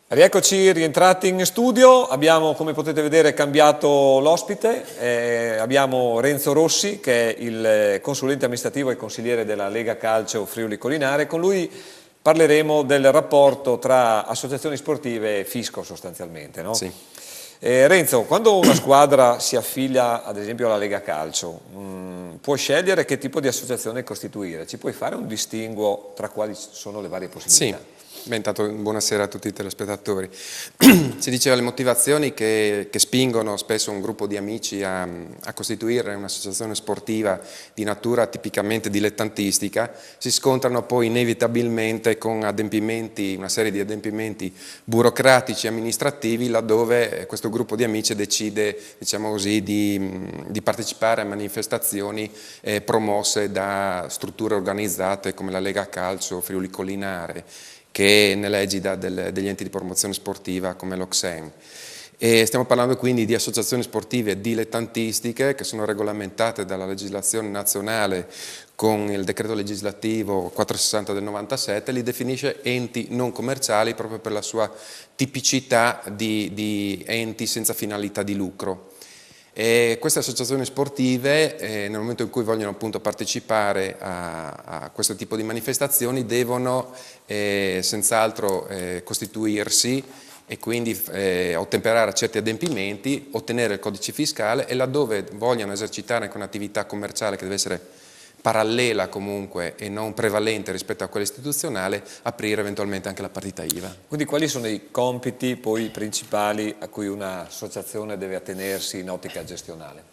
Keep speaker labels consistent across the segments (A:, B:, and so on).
A: Rieccoci rientrati in studio, abbiamo, come potete vedere, cambiato l'ospite, abbiamo Renzo Rossi che è il consulente amministrativo e consigliere della Lega Calcio Friuli Collinare. Con lui parleremo del rapporto tra associazioni sportive e fisco sostanzialmente, no?
B: Sì.
A: Renzo, quando una squadra si affiglia ad esempio alla Lega Calcio, può scegliere che tipo di associazione costituire? Ci puoi fare un distinguo tra quali sono le varie possibilità?
B: Sì. Beh, intanto buonasera a tutti i telespettatori. Si diceva le motivazioni che spingono spesso un gruppo di amici a costituire un'associazione sportiva di natura tipicamente dilettantistica, si scontrano poi inevitabilmente con adempimenti, una serie di adempimenti burocratici e amministrativi, laddove questo gruppo di amici decide, diciamo così, di partecipare a manifestazioni promosse da strutture organizzate come la Lega Calcio Friuli Collinare, che è nell'egida degli enti di promozione sportiva come l'Oxen. E stiamo parlando quindi di associazioni sportive dilettantistiche che sono regolamentate dalla legislazione nazionale con il decreto legislativo 460 del 97, li definisce enti non commerciali proprio per la sua tipicità di enti senza finalità di lucro. E queste associazioni sportive, nel momento in cui vogliono appunto partecipare a questo tipo di manifestazioni, devono senz'altro costituirsi e quindi ottemperare a certi adempimenti, ottenere il codice fiscale e laddove vogliono esercitare anche un'attività commerciale che deve essere parallela comunque e non prevalente rispetto a quella istituzionale, aprire eventualmente anche la partita IVA.
A: Quindi quali sono i compiti poi principali a cui un'associazione deve attenersi in ottica gestionale?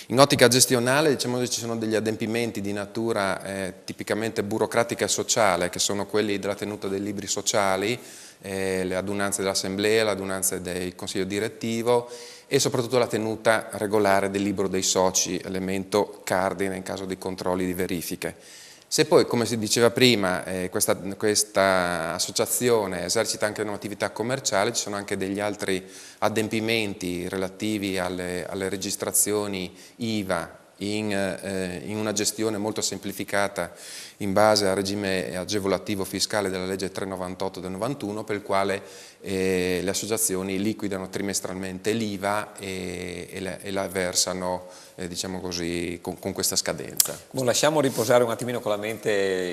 B: In ottica gestionale diciamo che ci sono degli adempimenti di natura tipicamente burocratica e sociale, che sono quelli della tenuta dei libri sociali, le adunanze dell'assemblea, le adunanze del consiglio direttivo e soprattutto la tenuta regolare del libro dei soci, elemento cardine in caso di controlli di verifiche. Se poi, come si diceva prima, questa associazione esercita anche un'attività commerciale, ci sono anche degli altri adempimenti relativi alle registrazioni IVA in una gestione molto semplificata in base al regime agevolativo fiscale della legge 398 del 91, per il quale le associazioni liquidano trimestralmente l'IVA e la versano diciamo così, con questa scadenza.
A: Lasciamo riposare un attimino con la mente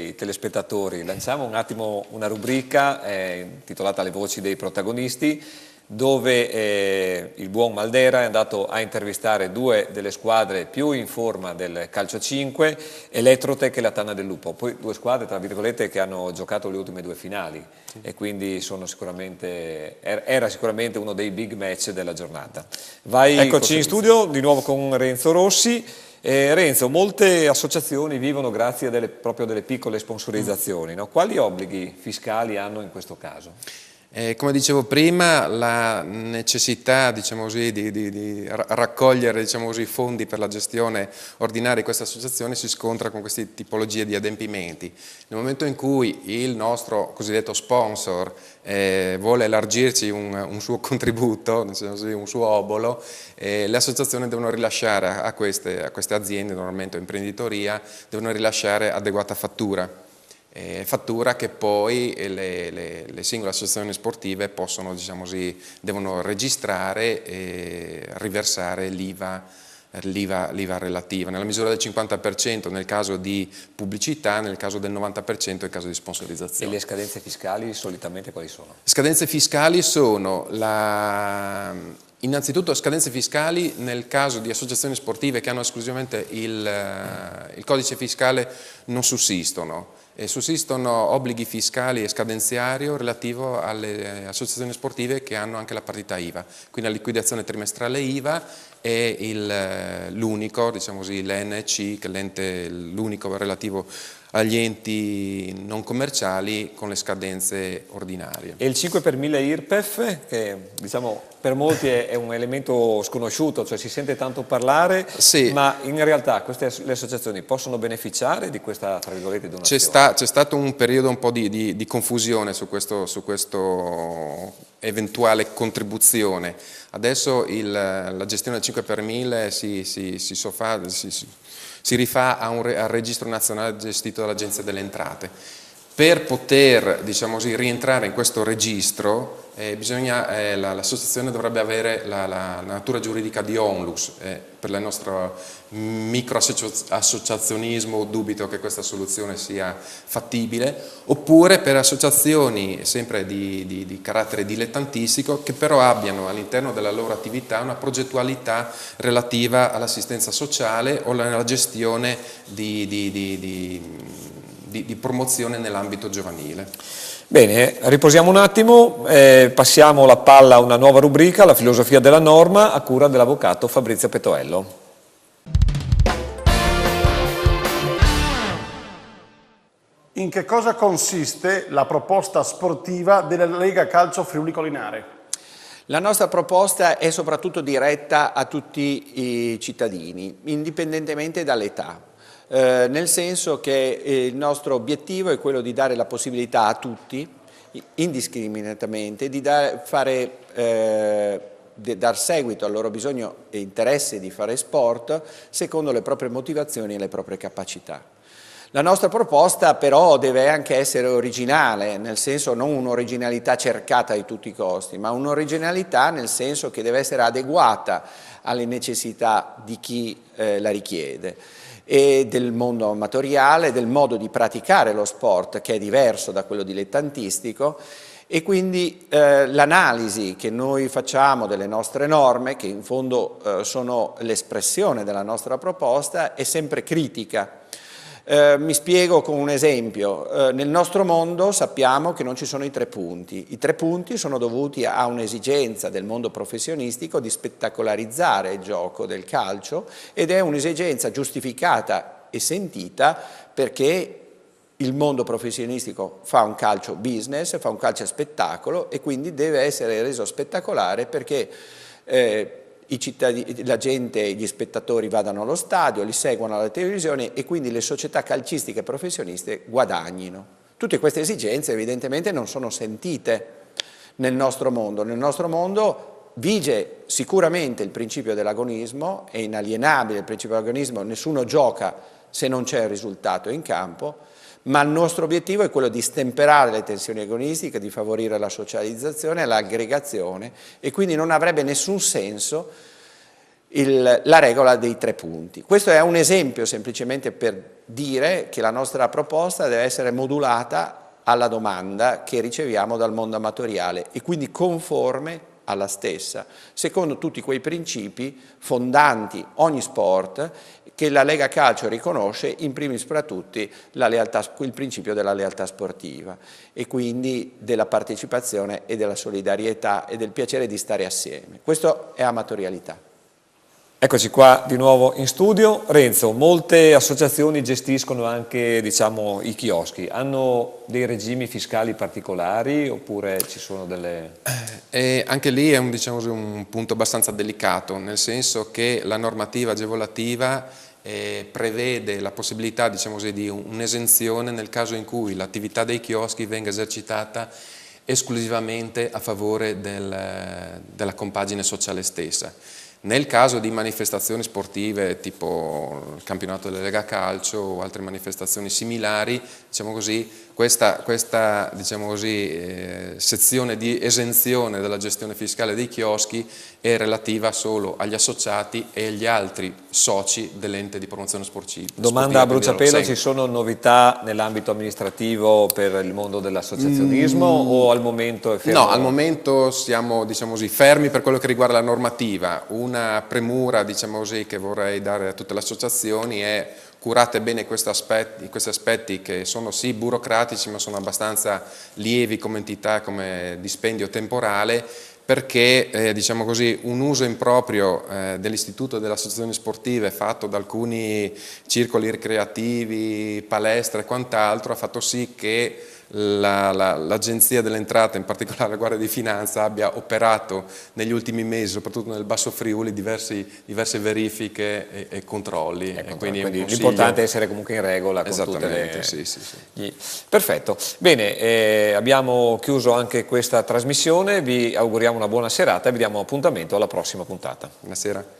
A: i telespettatori, lanciamo un attimo una rubrica intitolata Le voci dei protagonisti, dove il buon Maldera è andato a intervistare due delle squadre più in forma del calcio 5, Elettrotech e la Tana del Lupo, poi due squadre tra virgolette che hanno giocato le ultime due finali e quindi sono era sicuramente uno dei big match della giornata. Eccoci in studio di nuovo con Renzo Rossi. Renzo, molte associazioni vivono grazie proprio delle piccole sponsorizzazioni, no? Quali obblighi fiscali hanno in questo caso?
B: Come dicevo prima, la necessità diciamo così, di raccogliere diciamo così, fondi per la gestione ordinaria di queste associazioni si scontra con queste tipologie di adempimenti. Nel momento in cui il nostro cosiddetto sponsor vuole elargirci un suo contributo, un suo obolo, le associazioni devono rilasciare a queste aziende, normalmente imprenditoria, devono rilasciare adeguata fattura. Fattura che poi le singole associazioni sportive possono, diciamo così, devono registrare e riversare l'IVA relativa, nella misura del 50% nel caso di pubblicità, nel caso del 90% nel caso di sponsorizzazione.
A: E le scadenze fiscali solitamente quali sono?
B: Le scadenze fiscali sono innanzitutto scadenze fiscali nel caso di associazioni sportive che hanno esclusivamente il codice fiscale non sussistono. Sussistono obblighi fiscali e scadenziario relativo alle associazioni sportive che hanno anche la partita IVA, quindi la liquidazione trimestrale IVA e l'unico, diciamo così, l'NC, che è l'unico relativo agli enti non commerciali con le scadenze ordinarie.
A: E il 5 per 1000 IRPEF, che diciamo per molti è un elemento sconosciuto, cioè si sente tanto parlare, sì, ma in realtà le associazioni possono beneficiare di questa, tra virgolette, donazione?
B: C'è stato un periodo un po' di confusione su questo eventuale contribuzione. Adesso la gestione del 5 per 1000 si rifà al registro nazionale gestito dall'Agenzia delle Entrate. Per poter, diciamo così, rientrare in questo registro l'associazione dovrebbe avere la natura giuridica di onlus. Per il nostro microassociazionismo dubito che questa soluzione sia fattibile, oppure per associazioni sempre di carattere dilettantistico che però abbiano all'interno della loro attività una progettualità relativa all'assistenza sociale o alla gestione di promozione nell'ambito giovanile.
A: Bene, riposiamo un attimo, passiamo la palla a una nuova rubrica, la filosofia della norma, a cura dell'avvocato Fabrizio Petoello.
C: In che cosa consiste la proposta sportiva della Lega Calcio Friuli Collinare?
D: La nostra proposta è soprattutto diretta a tutti i cittadini, indipendentemente dall'età. Nel senso che il nostro obiettivo è quello di dare la possibilità a tutti, indiscriminatamente, di dar seguito al loro bisogno e interesse di fare sport secondo le proprie motivazioni e le proprie capacità. La nostra proposta però deve anche essere originale, nel senso non un'originalità cercata di tutti i costi, ma un'originalità nel senso che deve essere adeguata alle necessità di chi la richiede, e del mondo amatoriale, del modo di praticare lo sport che è diverso da quello dilettantistico, e quindi l'analisi che noi facciamo delle nostre norme, che in fondo sono l'espressione della nostra proposta, è sempre critica. Mi spiego con un esempio. Nel nostro mondo sappiamo che non ci sono i 3 punti. I 3 punti sono dovuti a un'esigenza del mondo professionistico di spettacolarizzare il gioco del calcio, ed è un'esigenza giustificata e sentita perché il mondo professionistico fa un calcio business, fa un calcio spettacolo, e quindi deve essere reso spettacolare perché la gente, gli spettatori vadano allo stadio, li seguono alla televisione e quindi le società calcistiche professioniste guadagnino. Tutte queste esigenze evidentemente non sono sentite nel nostro mondo. Nel nostro mondo vige sicuramente il principio dell'agonismo, è inalienabile il principio dell'agonismo, nessuno gioca se non c'è il risultato in campo, ma il nostro obiettivo è quello di stemperare le tensioni agonistiche, di favorire la socializzazione e l'aggregazione, e quindi non avrebbe nessun senso la regola dei 3 punti. Questo è un esempio semplicemente per dire che la nostra proposta deve essere modulata alla domanda che riceviamo dal mondo amatoriale e quindi conforme alla stessa, secondo tutti quei principi fondanti ogni sport che la Lega Calcio riconosce, in primis fra tutti il principio della lealtà sportiva e quindi della partecipazione e della solidarietà e del piacere di stare assieme. Questo è amatorialità.
A: Eccoci qua di nuovo in studio. Renzo, molte associazioni gestiscono anche, diciamo, i chioschi. Hanno dei regimi fiscali particolari oppure ci sono delle...
B: Anche lì è un punto abbastanza delicato, nel senso che la normativa agevolativa prevede la possibilità, diciamo così, di un'esenzione nel caso in cui l'attività dei chioschi venga esercitata esclusivamente a favore della compagine sociale stessa. Nel caso di manifestazioni sportive tipo il campionato della Lega Calcio o altre manifestazioni similari, diciamo così, questa diciamo così, sezione di esenzione della gestione fiscale dei chioschi è relativa solo agli associati e agli altri soci dell'ente di promozione sportiva.
A: Domanda a bruciapelo, ci sono novità nell'ambito amministrativo per il mondo dell'associazionismo o al momento è fermo?
B: No, al momento siamo, diciamo così, fermi per quello che riguarda la normativa. Una premura, diciamo così, che vorrei dare a tutte le associazioni è: curate bene questi aspetti che sono sì burocratici ma sono abbastanza lievi come entità, come dispendio temporale, perché diciamo così, un uso improprio dell'istituto delle associazioni sportive fatto da alcuni circoli ricreativi, palestre e quant'altro ha fatto sì che l'Agenzia delle Entrate, in particolare la Guardia di Finanza, abbia operato negli ultimi mesi, soprattutto nel Basso Friuli, diverse verifiche e controlli.
A: Ecco, quindi l'importante è essere comunque in regola con tutte le...
B: Sì.
A: Perfetto. Bene, abbiamo chiuso anche questa trasmissione, vi auguriamo una buona serata e vi diamo appuntamento alla prossima puntata.
B: Buonasera.